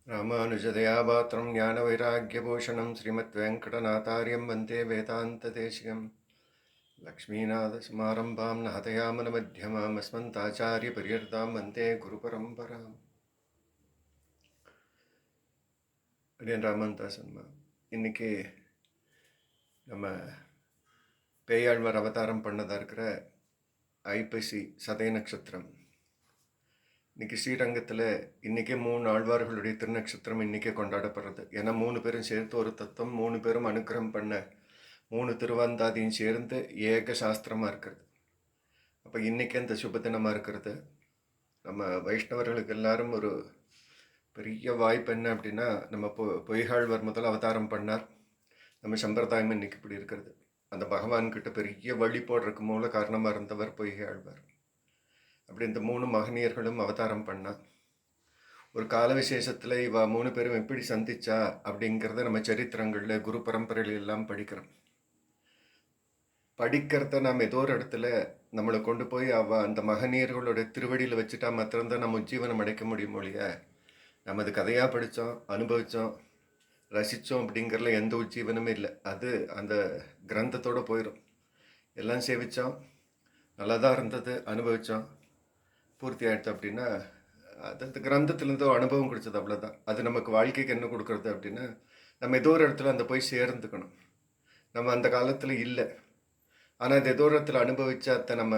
ராமானுஜதயாபாத்திரம் ஞானவைராக்கியபூஷணம் ஸ்ரீமத்வேங்கடநாதாரியம் வந்தே வேதாந்ததேசிகம் லக்ஷ்மீநாதசமாரம்பாம் நாதயாமனமத்தியமாம் அஸ்மந்தாச்சாரியபரியர்தாம் வந்தே குருபரம்பராம். அடியன் ராமந்தாசன்மா. இன்னைக்கு நம்ம பேயாழ்வார் அவதாரம் பண்ணதாக இருக்கிற ஐப்பசி சதய நட்சத்திரம். இன்றைக்கி ஸ்ரீரங்கத்தில் இன்றைக்கே 3 ஆழ்வார்களுடைய திருநட்சத்திரம் இன்றைக்கே கொண்டாடப்படுறது. ஏன்னா 3 பேரும் சேர்த்து ஒரு தத்துவம், 3 பேரும் அனுக்கிரகம் பண்ண 3 திருவாந்தாதியும் சேர்ந்து ஏக சாஸ்திரமாக இருக்கிறது. அப்போ இன்றைக்கே அந்த சுப தினமாக இருக்கிறது. நம்ம வைஷ்ணவர்களுக்கு எல்லாரும் ஒரு பெரிய வாய்ப்பு என்ன அப்படின்னா, நம்ம பொய்காழ்வார் முதல் அவதாரம் பண்ணார். நம்ம சம்பிரதாயம் இன்றைக்கி இப்படி இருக்கிறது. அந்த பகவான்கிட்ட பெரிய வழி போடுறதுக்கு மூல காரணமாக இருந்தவர் பொய்காழ்வார். அப்படி இந்த 3 மகனியர்களும் அவதாரம் பண்ணா. ஒரு கால விசேஷத்தில் இவ 3 பேரும் எப்படி சந்திச்சா அப்படிங்கிறத நம்ம சரித்திரங்களில் குரு பரம்பரையில் எல்லாம் படிக்கிறோம். படிக்கிறத நாம் ஏதோ ஒரு இடத்துல நம்மளை கொண்டு போய் அந்த மகனியர்களோட திருவடியில் வச்சுட்டா மாத்திரம்தான் நம்ம உஜ்ஜீவனம் அடைக்க முடியும் மொழிய. நம்ம அது கதையாக படித்தோம், அனுபவித்தோம், ரசித்தோம் அப்படிங்கிறதுல எந்த உஜ்ஜீவனமே இல்லை. அது அந்த கிரந்தத்தோடு போயிடும். எல்லாம் சேவித்தோம், நல்லா தான் இருந்தது, அனுபவித்தோம், பூர்த்தி ஆகிடுச்சு அப்படின்னா அது அந்த கிரந்தத்துலேருந்து அனுபவம் கொடுத்தது, அவ்வளோதான். அது நமக்கு வாழ்க்கைக்கு என்ன கொடுக்குறது அப்படின்னா, நம்ம ஏதோ ஒரு இடத்துல அந்த போய் சேர்ந்துக்கணும். நம்ம அந்த காலத்தில் இல்லை, ஆனால் அது ஏதோ ஒரு இடத்துல அனுபவிச்சா அதை நம்ம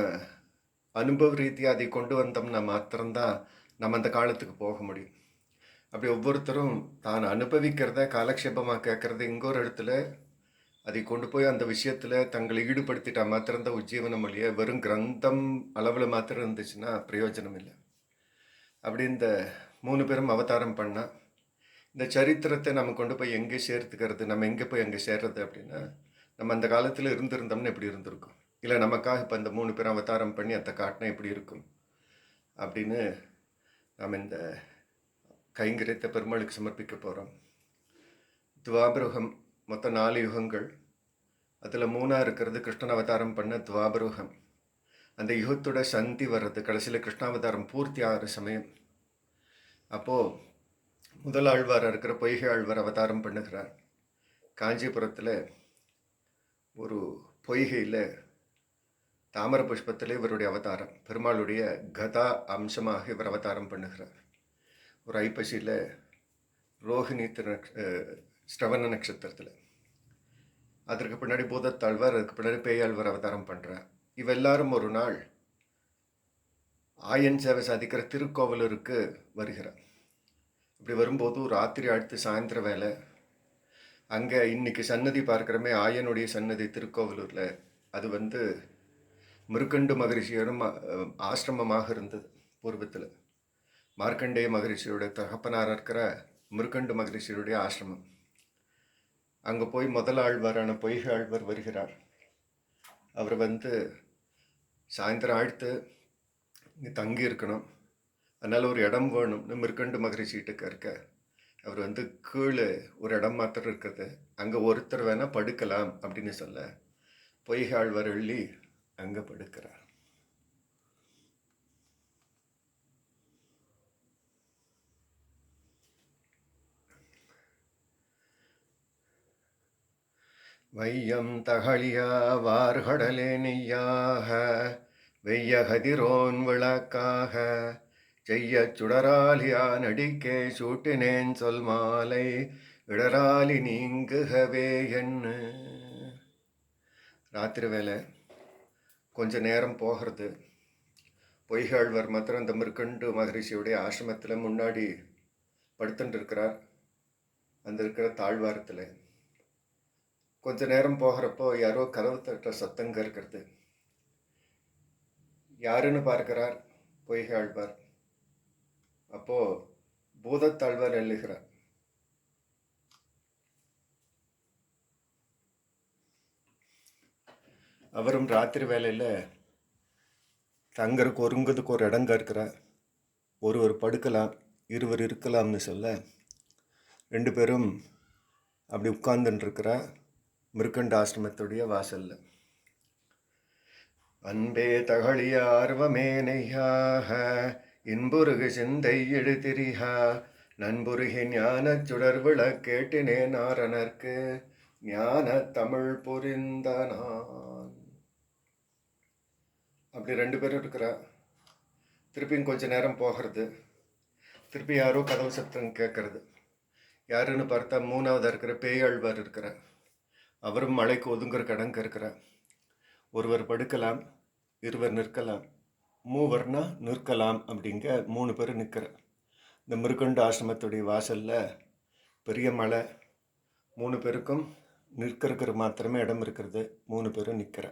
அனுபவ ரீதியாக அதை கொண்டு வந்தோம்னா மாத்திரம்தான் நம்ம அந்த காலத்துக்கு போக முடியும். அப்படி ஒவ்வொருத்தரும் தான் அனுபவிக்கிறத காலக்ஷேபமாக கேட்குறது இங்கே ஒரு இடத்துல அதை கொண்டு போய் அந்த விஷயத்தில் தங்களை ஈடுபடுத்திட்டா மாத்திரம்தான் உஜ்ஜீவனம் வழியே. வெறும் கிரந்தம் அளவில் மாத்திரம் இருந்துச்சுன்னா பிரயோஜனம் இல்லை. அப்படி இந்த 3 பேரும் அவதாரம் பண்ணால் இந்த சரித்திரத்தை நம்ம கொண்டு போய் எங்கே சேர்த்துக்கிறது, நம்ம எங்கே போய் அங்கே சேர்றது அப்படின்னா, நம்ம அந்த காலத்தில் இருந்திருந்தோம்னு எப்படி இருந்திருக்கும், இல்லை நமக்காக இப்போ இந்த 3 பேரும் அவதாரம் பண்ணி அதை காட்டினா எப்படி இருக்கும் அப்படின்னு நாம் இந்த கைங்கரியத்தை பெருமாளுக்கு சமர்ப்பிக்க போகிறோம். துவாபருகம் மொத்தம் 4 யுகங்கள். அதில் 3ஆக இருக்கிறது கிருஷ்ணன் அவதாரம் பண்ண துவாபருகம். அந்த யுகத்தோட சந்தி வர்றது கடைசியில் கிருஷ்ணாவதாரம் பூர்த்தி ஆகிற சமயம். அப்போது முதல் ஆழ்வாராக இருக்கிற பொய்கை ஆழ்வார் அவதாரம் பண்ணுகிறார். காஞ்சிபுரத்தில் ஒரு பொய்கையில் தாமர புஷ்பத்தில் இவருடைய அவதாரம், பெருமாளுடைய கதா அம்சமாக இவர் அவதாரம் பண்ணுகிறார். ஒரு ஐப்பசியில் ரோஹிணி ஸ்ரவண நட்சத்திரத்தில். அதற்கு பின்னாடி பூதத்தாழ்வார், அதுக்கு பின்னாடி பேயாழ்வார் அவதாரம் பண்ணுறார். இவெல்லாரும் ஒரு நாள் ஆயன் சேவை சாதிக்கிற திருக்கோவலூருக்கு வருகிறார். இப்படி வரும்போது ராத்திரி அடுத்து சாயந்தர வேலை. அங்கே இன்னைக்கு சன்னதி பார்க்குறமே ஆயனுடைய சன்னதி திருக்கோவலூரில். அது மிருகண்டு மகரிஷியோடும் ஆசிரமமாக இருந்தது பூர்வத்தில். மார்க்கண்டேய மகரிஷியோட தகப்பனார் இருக்கிற மிருகண்டு மகரிஷியுடைய ஆசிரமம். அங்கே போய் முதல் ஆழ்வாரான பொய்கை ஆழ்வார் வருகிறார். அவர் சாயந்தரம் ஆழ்த்து இங்கே தங்கி இருக்கணும், அதனால் ஒரு இடம் வேணும்னு மிருகண்டு மகரிஷிகிட்ட இருக்க. அவர் கீழே ஒரு இடம் மாத்திரம் இருக்குது, அங்கே ஒருத்தர் வேணால் படுக்கலாம் அப்படின்னு சொல்ல பொய்கை ஆழ்வார் எள்ளி அங்கே படுக்கிறார். வையம் தகழியா வார்கடலே நெய்யாக வெய்ய கதிரோன் விளக்காக செய்ய சுடராலியா நடிக்கே சூட்டினேன் சொல் மாலை இடராலி நீங்குகவே என்ன. ராத்திரி வேலை கொஞ்ச நேரம் போகிறது. பொய்காழ்வார் மாத்திரம் அந்த மிருகண்டு மகரிஷியுடைய ஆசிரமத்தில் முன்னாடி படுத்துட்டு இருக்கிறார். அந்த இருக்கிற தாழ்வாரத்தில் கொஞ்ச நேரம் போகிறப்போ யாரோ கதவு தட்டுற சத்தங்க இருக்கிறது. யாருன்னு பார்க்கிறார் பொய்கை ஆழ்வார். அப்போது பூதத்தாழ்வார் எழுகிறார். அவரும் ராத்திரி வேலையில் தங்கறதுக்கு ஒருங்கிறதுக்கு ஒரு இடங்க இருக்கிறார். ஒருவர் படுக்கலாம், இருவர் இருக்கலாம்னு சொல்ல 2 பேரும் அப்படி உட்கார்ந்துட்டு இருக்கிறார் மிருகண்ட ஆசிரமத்துடைய வாசல்ல. அன்பே தகழிய ஆர்வமே நெய்யாக இன்புருகு சிந்தை எழுதிரிஹா நண்புருகி ஞானச் சுடர்விள கேட்டினே நாரணர்க்கு ஞான தமிழ் புரிந்த நான். அப்படி 2 பேரும் இருக்கிறா. திருப்பியும் கொஞ்ச நேரம் போகிறது. திருப்பி யாரோ கதவு சத்தம் கேட்கறது. யாருன்னு பார்த்தா 3ஆவதா இருக்கிற பேயாழ்வார் இருக்கிறார். அவரும் மழைக்கு ஒதுங்குற கடங்க இருக்கிறார். ஒருவர் படுக்கலாம், இருவர் நிற்கலாம், மூவர்னா நிற்கலாம் அப்படிங்க 3 பேர் நிற்கிறார். இந்த மிருகண்ட ஆசிரமத்துடைய வாசல்ல பெரிய மலை, 3 பேருக்கும் நிற்கிறதுக்கு மாத்திரமே இடம் இருக்கிறது. 3 பேரும் நிற்கிற.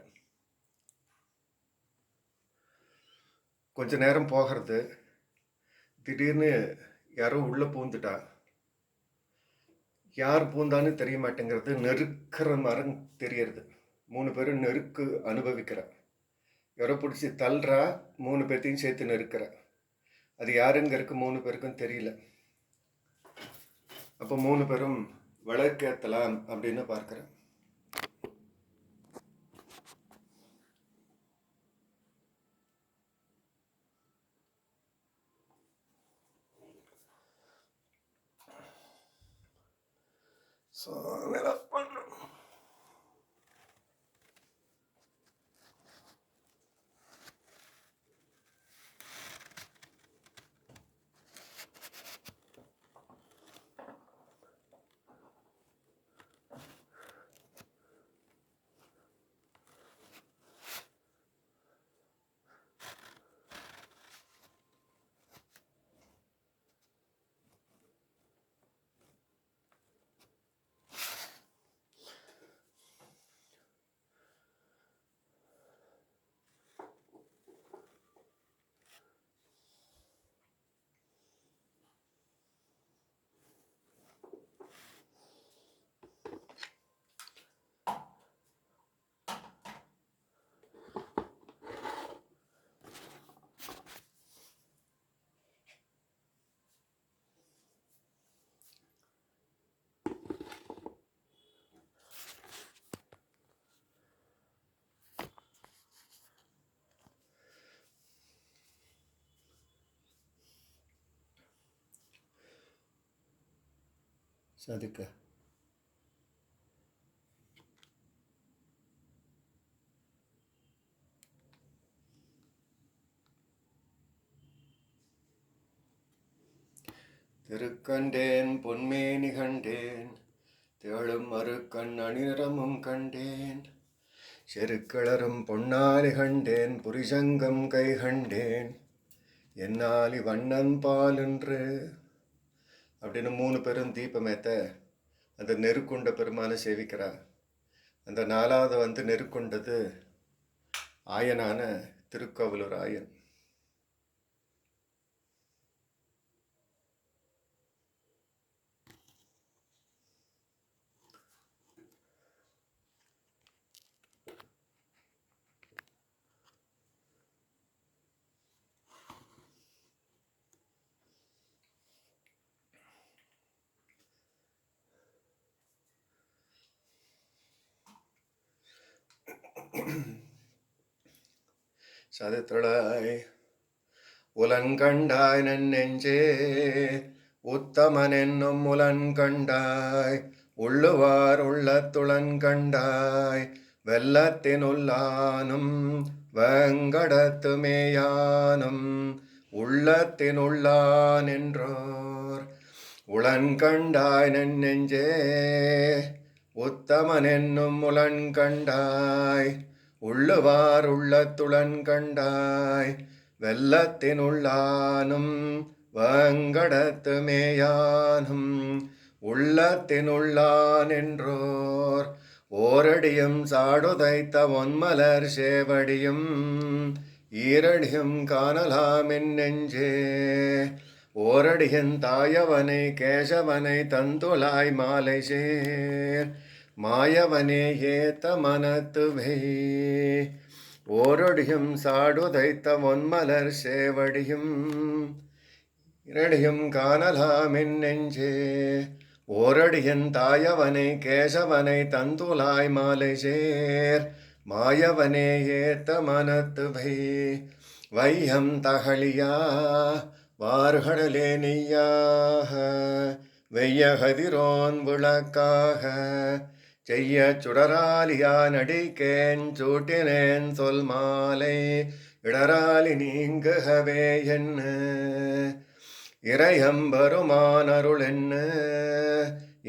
கொஞ்ச நேரம் போகிறது. திடீர்னு யாரோ உள்ள பூந்துட்டா. யார் பூந்தான்னு தெரிய மாட்டேங்கிறது. நெருக்கிற மரம் தெரியறது. 3 பேரும் நெருக்கு அனுபவிக்கிற. யாரோ பிடிச்சி தள்ளுறா, 3 பேர்த்தையும் சேர்த்து நெருக்கிற. அது யாருங்கிறதுக்கு 3 பேருக்கும் தெரியல. அப்போ 3 பேரும் விளக்கேற்றலாம் அப்படின்னு பார்க்குறேன். சாதிக்க திருக்கண்டேன் பொன்மேனி கண்டேன், தேளும் மறுக்கண் அணிநிறமும் கண்டேன், செருக்கிளரும் பொன்னாலி கண்டேன், புரிசங்கம் கை கண்டேன், என்னாலி வண்ணன் பால் என்று அப்படின்னு 3 பேரும் தீபமேத்த அந்த நெருக்குண்ட பெருமானை சேவிக்கிறா. அந்த 4ஆவது நெருக்குண்டது ஆயனான திருக்கோவலூர் ஆயன். சதுத்திரளாய் உலன்கண்டாய் நெஞ்சே உத்தமன் என்னும் உலன்கண்டாய், உள்ளுவார் உள்ளத்துளன் கண்டாய், வெள்ளத்தினுள்ளானும் வெங்கடத்து மேயானும் உள்ளத்தினுள்ளான் என்றோர். உளன்கண்டாய் நெஞ்சே உத்தமன் என்னும் உலன்கண்டாய், உள்ளுவார் உள்ளத்துளன் கண்டாய், வெள்ளத்தினுள்ளானும் வெங்கடத்து மேயானும் உள்ளத்தினுள்ளான் என்றோர். ஓரடியும் சாடுதைத்த ஒன்மலர் சேவடியும் ஈரடியும் காணலாமென் நெஞ்சே, ஓரடியின் தாயவனை கேசவனை தந்துளாய் மாலை சேர், மாயவனே ஏத்த மனத்துவை. ஓரடியும் சாடுதைத்த ஒன்மலர் சேவடியும் இரடியும் காணலாமென் நெஞ்சே, ஓரடியின் தாயவனை கேசவனை தந்துளாய் மாலை சேர், மாயவனே ஏத்த மனத்துவை. வையம் தகழியா வார்கடலே நெய்யாக வெய்யகதிரோன் விளக்காக செய்ய சுடராலியான் அடிக்கேன் சூட்டினேன் சொல் மாலை இடராலி நீங்குகவே என்ன இறையம்பருமான் அருள் என்ன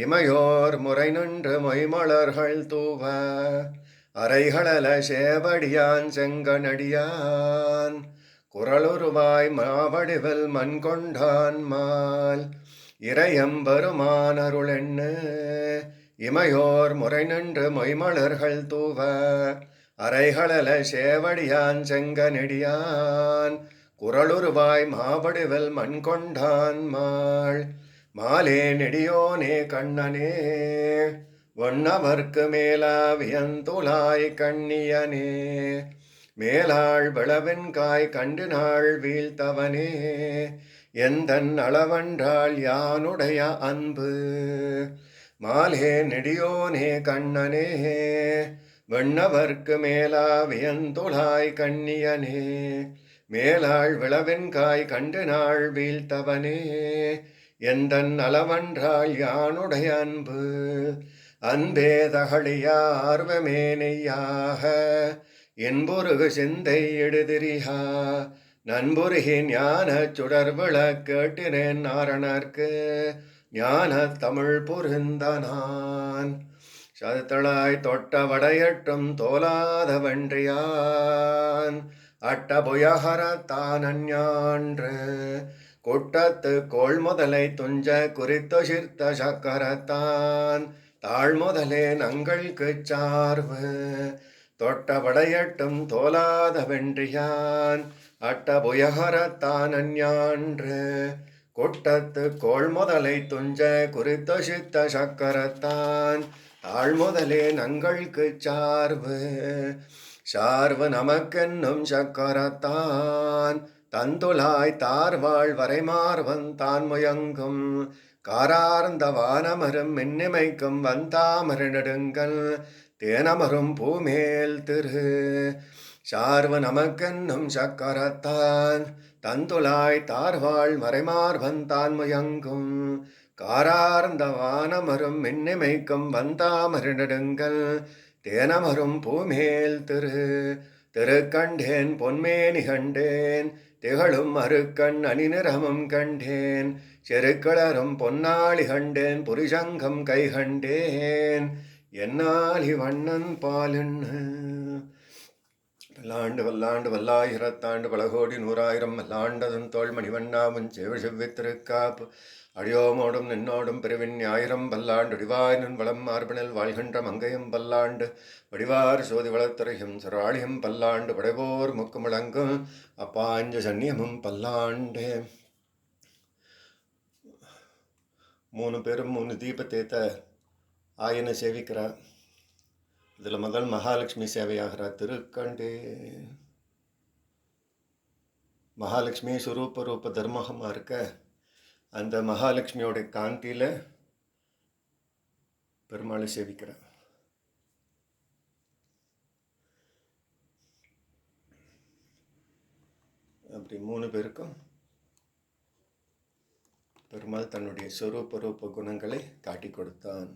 இமையோர் முறை நின்று மொய்மலர்கள் தூவ அறைகளல சேவடியான் செங்கனடியான் குரலுருவாய் மாவடிவில் மண் கொண்டான் மால் இறையம்பருமான் அருள் என்ன இமையோர் முறை நின்று மொய்மலர்கள் தூவ அறைகளல சேவடியான் செங்கனடியான் குரலுருவாய் மாவடிவில் மண் கொண்டான் மால் மாலே நெடியோனே கண்ணனே ஒன்னவர்க்கு மேலாவியந்துலாய் கண்ணியனே மேலாள் விளவென்காய் கண்டு நாள் வீழ்த்தவனே எந்தன் அளவன்றாள் யானுடைய அன்பு மாலே நெடியோனே கண்ணனே வெண்ணவர்க்கு மேலாவியந்துலாய் கண்ணியனே மேலாள் விளவென்காய் கண்டு நாள் வீழ்த்தவனே எந்தன் அளவன்றாள் யானுடைய அன்பு அன்பே தகழியா ஆர்வமே நெய்யாக என்பொருகு சிந்தை எடுதிரியா நண்புருகி ஞான சுடர் விளக்கேட்டினேன் நாரணர்க்கு ஞான தமிழ் புரிந்த நான் சதத்தளாய் தொட்ட வடையட்டும் தோலாத வென்றியான் அட்டபுயகரத்தான் அஞ்ஞான்று குட்டத்து கோள் முதலை துஞ்ச குறித்து சிர்த்த சக்கரத்தான் தாழ் முதலே நங்களுக்கு சார்பு தொட்ட வடையட்டும் தோலாத வென்றியான் அட்டபுயகரத்தான் அஞ்ஞான்று குட்டத்து கோள் முதலை துஞ்ச குறித்து சித்த சக்கரத்தான் தாழ் முதலே நங்களுக்கு சார்பு சார்பு நமக்கென்னும் சக்கரத்தான் தந்துலாய் தார்வாள் வரைமார்வன் தான் முயங்கும் காரார்ந்த வானமரும் மின்னிமைக்கும் வந்தாமர நெடுங்கல் தேனமரும் பூமேல் திரு சார்வ நமக்கென்னும் சக்கரத்தான் தந்துலாய் தார்வாள் மறைமார்வன் தான் முயங்கும் காரார்ந்த வானமரும் மின்னிமைக்கும் வந்தாமர நெடுங்கல் தேனமரும் பூமேல் திரு திருக்கண்டேன் பொன்மேனி கண்டேன் திகழும் அருக்கண் அணிநிறமும் கண்டேன் செருக்களரும் பொன்னாளி கண்டேன் புரிசங்கம் கை கண்டேன் என்னாலி வண்ணன் பாலுன்னு வல்லாண்டு வல்லாண்டு வல்லாயிரத்தாண்டு பலகோடி நூறாயிரம் வல்லாண்டதும் தோல் மணிவண்ணாவும் செவி செவ்வித்திருக்காப்பு அடியோமோடும் நின்னோடும் பிரிவின் ஞாயிரம் பல்லாண்டு அடிவாய் நின் வளம் மார்பினில் வாழ்கின்ற மங்கையும் பல்லாண்டு வடிவார் சோதி வளத்துறையும் சராளியும் பல்லாண்டு படைவோர் முக்கு முழங்கும் அப்பாஞ்ச சன்னியமும் பல்லாண்டு 3 பேரும் 3 தீபத்தேத்த ஆயனை சேவிக்கிறார். இதில் முதல் மகாலட்சுமி சேவையாகிறார். திருக்கண்டே மகாலட்சுமி சுரூப ரூப தர்மகமாக இருக்க அந்த மகாலட்சுமியோட காந்தியில் பெருமாளை சேவிக்கிறார். அப்படி 3 பேருக்கும் பெருமாள் தன்னுடைய சொரூப ரூப குணங்களை காட்டி கொடுத்தான்.